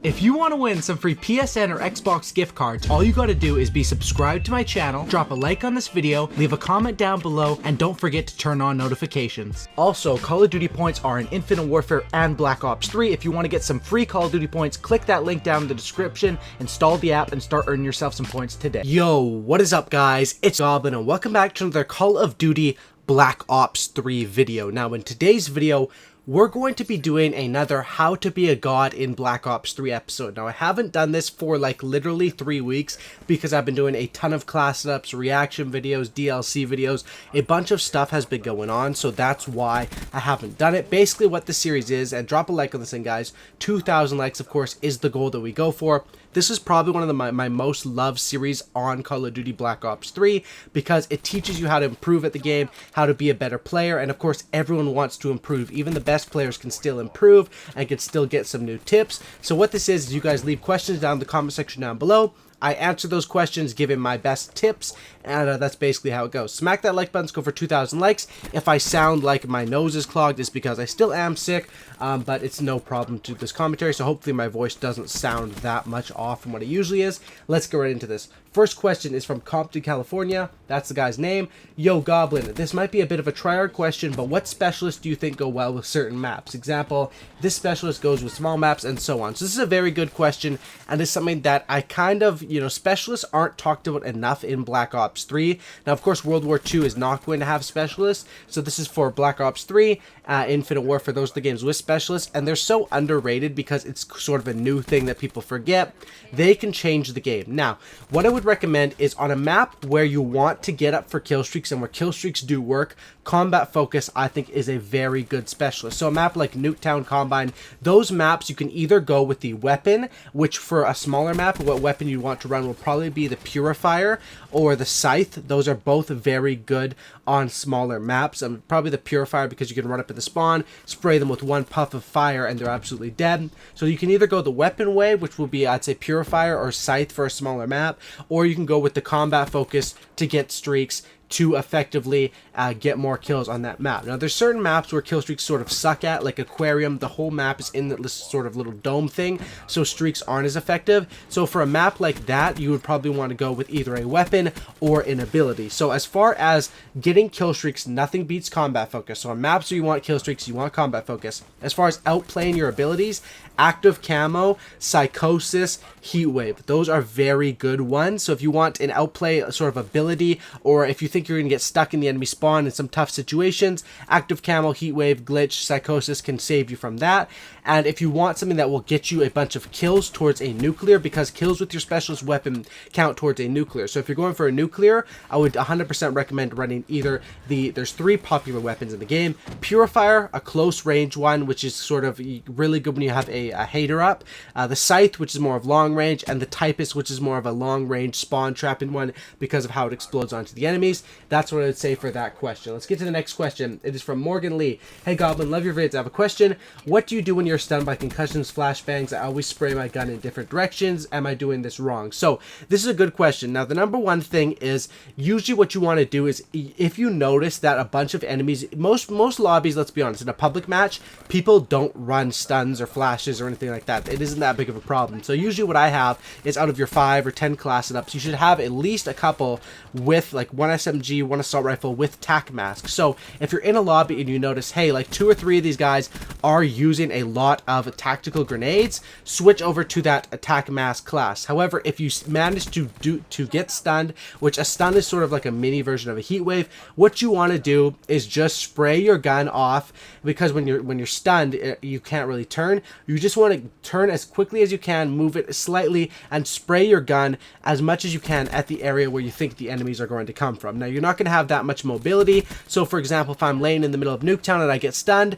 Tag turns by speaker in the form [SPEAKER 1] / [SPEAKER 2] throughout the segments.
[SPEAKER 1] If you want to win some free PSN or Xbox gift cards, all you gotta do is be subscribed to my channel, drop a like on this video, leave a comment down below, and don't forget to turn on notifications. Also, Call of Duty points are in Infinite Warfare and Black Ops 3. If you want to get some free Call of Duty points, click that link down in the description, install the app, and start earning yourself some points today. Yo, what is up guys? It's Goblin, and welcome back to another Call of Duty Black Ops 3 video. Now in today's video, we're going to be doing another How to Be a God in Black Ops 3 episode. Now, I haven't done this for like literally 3 weeks because I've been doing a ton of class setups, reaction videos, DLC videos. A bunch of stuff has been going on, so that's why I haven't done it. Basically what the series is, and drop a like on this thing, guys. 2,000 likes, of course, is the goal that we go for. This is probably one of my most loved series on Call of Duty Black Ops 3 because it teaches you how to improve at the game, how to be a better player, and of course everyone wants to improve. Even the best players can still improve and can still get some new tips. So what this is you guys leave questions down in the comment section down below. I answer those questions, give him my best tips, and that's basically how it goes. Smack that like button, let's go for 2,000 likes. If I sound like my nose is clogged, it's because I still am sick, but it's no problem to this commentary, so hopefully my voice doesn't sound that much off from what it usually is. Let's get right into this. First question is from Compton, California. That's the guy's name. Yo, Goblin, this might be a bit of a tryhard question, but what specialists do you think go well with certain maps? Example, this specialist goes with small maps, and so on. So this is a very good question, and it's something that I kind of, specialists aren't talked about enough in Black Ops 3. Now, of course, World War II is not going to have specialists, so this is for Black Ops 3, Infinite Warfare, those are the games with specialists, and they're so underrated because it's sort of a new thing that people forget. They can change the game. Now, what I would recommend is on a map where you want to get up for kill streaks and where kill streaks do work, Combat Focus, I think, is a very good specialist. So a map like Nuketown Combine, those maps you can either go with the weapon, which for a smaller map, what weapon you want to run will probably be the Purifier or the Scythe. Those are both very good on smaller maps. Probably the Purifier because you can run up at the spawn, spray them with one puff of fire, and they're absolutely dead. So you can either go the weapon way, which will be, I'd say, Purifier or Scythe for a smaller map, or you can go with the Combat Focus to get streaks, to effectively get more kills on that map. Now, there's certain maps where kill streaks sort of suck at, like Aquarium. The whole map is in this sort of little dome thing, so streaks aren't as effective. So for a map like that, you would probably want to go with either a weapon or an ability. So as far as getting kill streaks, nothing beats Combat Focus. So on maps where you want kill streaks, you want Combat Focus. As far as outplaying your abilities, Active Camo, Psychosis, Heatwave. Those are very good ones. So if you want an outplay sort of ability, or if you think you're going to get stuck in the enemy spawn in some tough situations, Active Camo, Heatwave, Glitch, Psychosis can save you from that. And if you want something that will get you a bunch of kills towards a nuclear, because kills with your specialist weapon count towards a nuclear. So if you're going for a nuclear, I would 100% recommend running either there's 3 popular weapons in the game. Purifier, a close range one, which is sort of really good when you have a hater up. The Scythe, which is more of long range, and the Typist, which is more of a long range spawn trapping one because of how it explodes onto the enemies. That's what I would say for that question. Let's get to the next question. It is from Morgan Lee. Hey Goblin, love your vids. I have a question. What do you do when you're stunned by concussions, flashbangs? I always spray my gun in different directions. Am I doing this wrong? So this is a good question. Now, the number one thing is usually what you want to do is if you notice that a bunch of enemies, most lobbies, let's be honest, in a public match, people don't run stuns or flashes or anything like that. It isn't that big of a problem. So usually what I have is out of your 5 or 10 class setups, you should have at least a couple with like one SMG, one assault rifle with tac mask. So if you're in a lobby and you notice, hey, like 2 or 3 of these guys are using a lot of tactical grenades, switch over to that attack mask class. However, if you manage to get stunned, which a stun is sort of like a mini version of a heat wave, what you want to do is just spray your gun off, because when you're stunned, you can't really turn. You just want to turn as quickly as you can, move it slightly, and spray your gun as much as you can at the area where you think the enemies are going to come from. Now, you're not going to have that much mobility. So, for example, if I'm laying in the middle of Nuketown and I get stunned,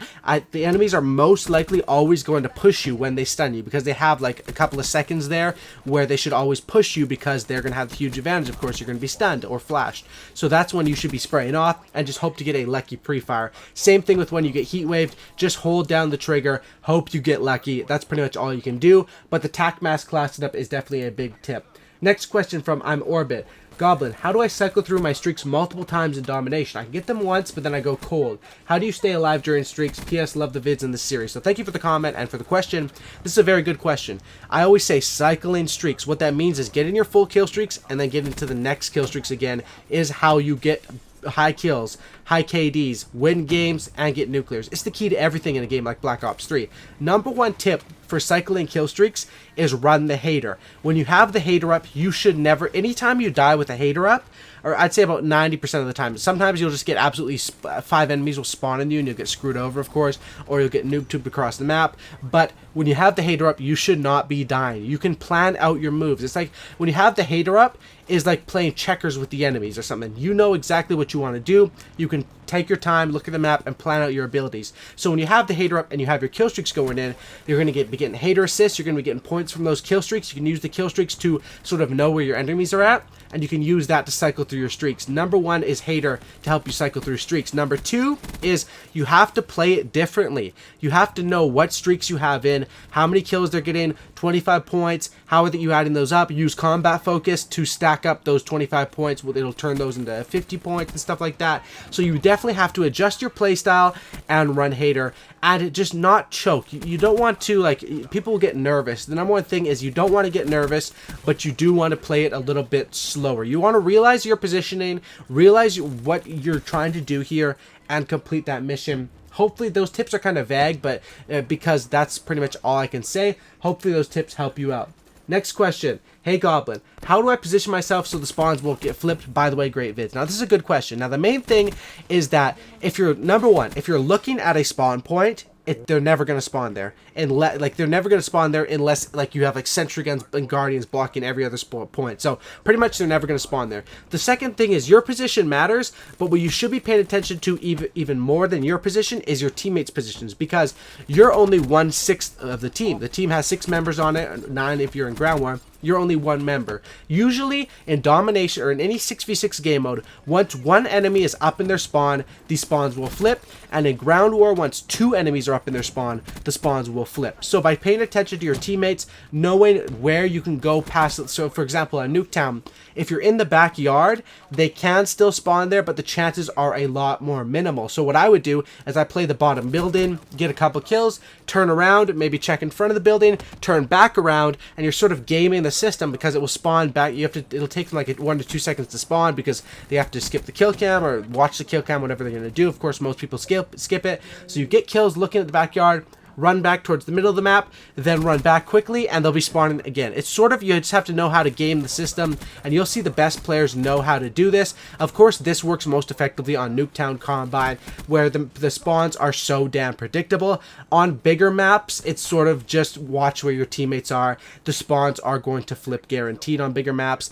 [SPEAKER 1] the enemies are most likely always going to push you when they stun you, because they have like a couple of seconds there where they should always push you because they're going to have the huge advantage. Of course, you're going to be stunned or flashed. So that's when you should be spraying off and just hope to get a lucky pre-fire. Same thing with when you get heat waved. Just hold down the trigger, hope you get lucky. That's pretty much all you can do. But the tac mask class setup is definitely a big tip. Next question from I'm Orbit. Goblin, how do I cycle through my streaks multiple times in domination? I can get them once, but then I go cold. How do you stay alive during streaks? PS, love the vids in this series. So thank you for the comment and for the question. This is a very good question. I always say cycling streaks. What that means is getting your full kill streaks and then get into the next kill streaks again is how you get high kills, high KDs, win games, and get nuclears. It's the key to everything in a game like Black Ops 3. Number one tip for cycling kill streaks is run the hater. When you have the hater up, you should never, anytime you die with a hater up, or I'd say about 90% of the time, sometimes you'll just get absolutely 5 enemies will spawn in you and you'll get screwed over, of course, or you'll get noob-tubed across the map. But when you have the hater up, you should not be dying. You can plan out your moves. It's like when you have the hater up, is like playing checkers with the enemies or something. You know exactly what you want to do. You can take your time, look at the map, and plan out your abilities. So when you have the hater up and you have your kill streaks going in, you're going to be getting hater assists. You're going to be getting points from those kill streaks. You can use the kill streaks to sort of know where your enemies are at, and you can use that to cycle through your streaks. Number one is hater to help you cycle through streaks. Number two is you have to play it differently. You have to know what streaks you have in, how many kills they're getting, 25 points, how are you adding those up. Use combat focus to stack up those 25 points. It'll turn those into 50 points and stuff like that. So you definitely have to adjust your playstyle and run hater, and just not choke. You don't want to, like, people will get nervous. The number one thing is you don't want to get nervous, but you do want to play it a little bit slower. You want to realize your positioning, realize what you're trying to do here, and complete that mission. Hopefully those tips are kind of vague, but because that's pretty much all I can say, hopefully those tips help you out. Next question. Hey Goblin, how do I position myself so the spawns won't get flipped? By the way, great vids. Now this is a good question. Now the main thing is that if you're, number one, if you're looking at a spawn point, they're never going to spawn there. They're never going to spawn there unless like you have like sentry guns and guardians blocking every other point. So pretty much they're never going to spawn there. The second thing is your position matters, but what you should be paying attention to even more than your position is your teammates' positions, because you're only 1/6 of the team. The team has 6 members on it, 9 if you're in ground war. You're only one member. Usually in domination or in any 6v6 game mode, once one enemy is up in their spawn, these spawns will flip, and in ground war, once 2 enemies are up in their spawn, the spawns will flip. So by paying attention to your teammates, knowing where you can go past it. So for example, at Nuketown, if you're in the backyard, they can still spawn there, but the chances are a lot more minimal. So what I would do is I play the bottom building, get a couple kills, turn around, maybe check in front of the building, turn back around, and you're sort of gaming the system, because it will spawn back. It'll take them like 1 to 2 seconds to spawn, because they have to skip the kill cam or watch the kill cam, whatever they're going to do. Of course, most people skip it. So you get kills looking at the backyard, run back towards the middle of the map, then run back quickly, and they'll be spawning again. It's sort of, you just have to know how to game the system, and you'll see the best players know how to do this. Of course, this works most effectively on Nuketown Combine, where the spawns are so damn predictable. On bigger maps, it's sort of just watch where your teammates are. The spawns are going to flip guaranteed on bigger maps,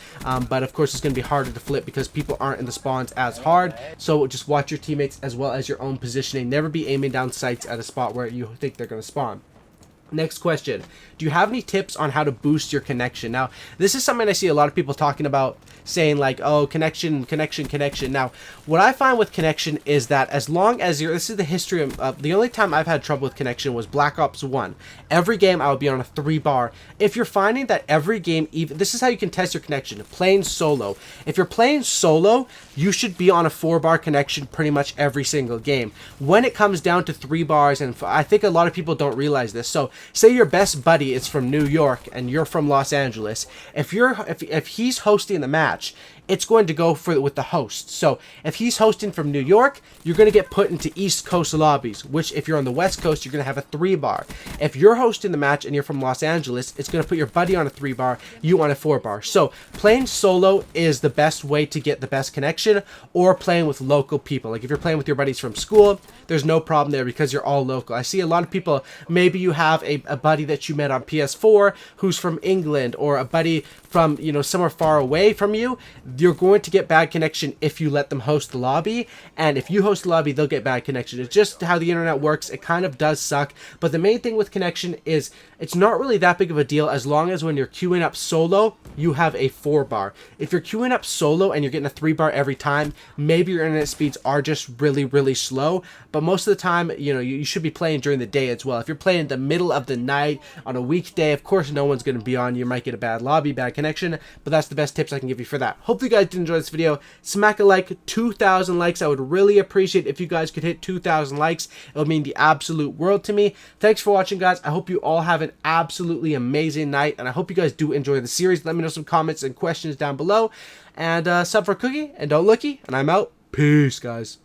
[SPEAKER 1] but of course it's going to be harder to flip because people aren't in the spawns as hard. So just watch your teammates as well as your own positioning. Never be aiming down sights at a spot where you think they're going to spawn. Next question. Do you have any tips on how to boost your connection? Now, this is something I see a lot of people talking about, saying like, oh, connection. Now, what I find with connection is that as long as this is the history of the only time I've had trouble with connection was Black Ops 1. Every game I would be on a 3-bar. If you're finding that every game, even this is how you can test your connection, playing solo. If you're playing solo, you should be on a 4-bar connection pretty much every single game. When it comes down to 3 bars, and I think a lot of people don't realize this, so say your best buddy is from New York and you're from Los Angeles. If he's hosting the match, it's going to go with the host. So if he's hosting from New York, you're going to get put into East Coast lobbies, which if you're on the West Coast, you're going to have a 3-bar. If you're hosting the match and you're from Los Angeles, it's going to put your buddy on a 3-bar, you on a 4-bar. So playing solo is the best way to get the best connection, or playing with local people. Like if you're playing with your buddies from school, there's no problem there because you're all local. I see a lot of people, maybe you have a buddy that you met on PS4 who's from England, or a buddy from, you know, somewhere far away from you. You're going to get bad connection if you let them host the lobby, and if you host the lobby, they'll get bad connection. It's just how the internet works. It kind of does suck, but the main thing with connection is it's not really that big of a deal as long as when you're queuing up solo, you have a 4-bar. If you're queuing up solo and you're getting a 3-bar every time, maybe your internet speeds are just really, really slow, but most of the time, you know, you should be playing during the day as well. If you're playing in the middle of the night on a weekday. Of course, no one's going to be on. You might get a bad lobby, bad connection, but that's the best tips I can give you for that. Hopefully you guys did enjoy this video. Smack a like, 2,000 likes. I would really appreciate if you guys could hit 2,000 likes. It would mean the absolute world to me. Thanks for watching, guys. I hope you all have an absolutely amazing night, and I hope you guys do enjoy the series. Let me know some comments and questions down below, and sub for Cookie, and don't looky, and I'm out. Peace, guys.